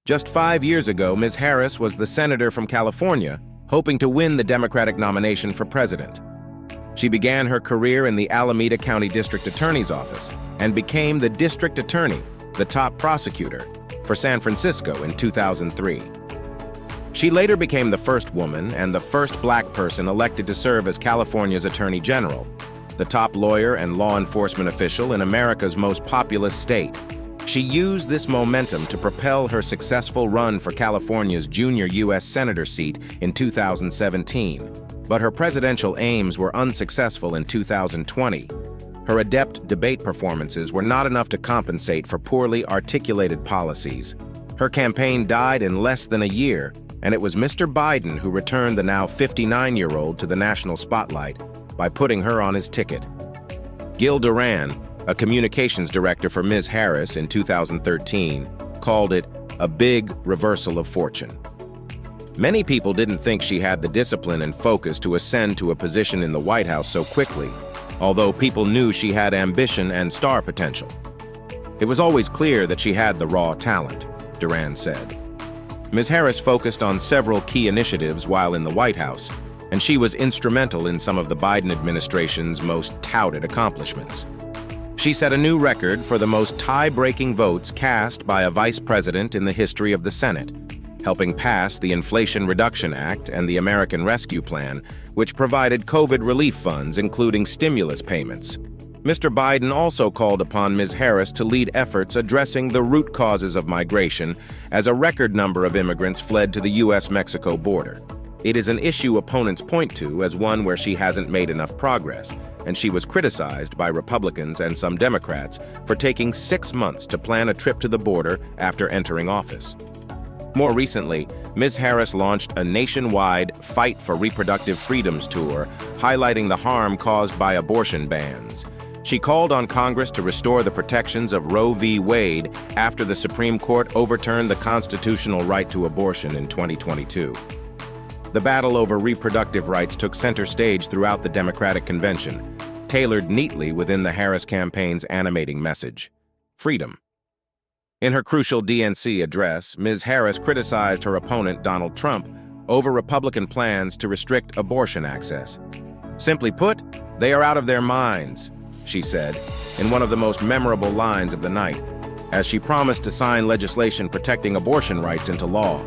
Just 5 years ago, Ms. Harris was the senator from California, hoping to win the Democratic nomination for president. She began her career in the Alameda County District Attorney's Office and became the district attorney, the top prosecutor, for San Francisco in 2003. She later became the first woman and the first black person elected to serve as California's Attorney General, the top lawyer and law enforcement official in America's most populous state. She used this momentum to propel her successful run for California's junior U.S. Senator seat in 2017, but her presidential aims were unsuccessful in 2020. Her adept debate performances were not enough to compensate for poorly articulated policies. Her campaign died in less than a year, and it was Mr. Biden who returned the now 59-year-old to the national spotlight by putting her on his ticket. Gil Duran, a communications director for Ms. Harris in 2013, called it a big reversal of fortune. Many people didn't think she had the discipline and focus to ascend to a position in the White House so quickly, although people knew she had ambition and star potential. It was always clear that she had the raw talent, Duran said. Ms. Harris focused on several key initiatives while in the White House, and she was instrumental in some of the Biden administration's most touted accomplishments. She set a new record for the most tie-breaking votes cast by a vice president in the history of the Senate, helping pass the Inflation Reduction Act and the American Rescue Plan, which provided COVID relief funds, including stimulus payments. Mr. Biden also called upon Ms. Harris to lead efforts addressing the root causes of migration, as a record number of immigrants fled to the U.S.-Mexico border. It is an issue opponents point to as one where she hasn't made enough progress, and she was criticized by Republicans and some Democrats for taking 6 months to plan a trip to the border after entering office. More recently, Ms. Harris launched a nationwide Fight for Reproductive Freedoms tour, highlighting the harm caused by abortion bans. She called on Congress to restore the protections of Roe v. Wade after the Supreme Court overturned the constitutional right to abortion in 2022. The battle over reproductive rights took center stage throughout the Democratic convention, tailored neatly within the Harris campaign's animating message: freedom. In her crucial DNC address, Ms. Harris criticized her opponent, Donald Trump, over Republican plans to restrict abortion access. Simply put, they are out of their minds, she said, in one of the most memorable lines of the night, as she promised to sign legislation protecting abortion rights into law.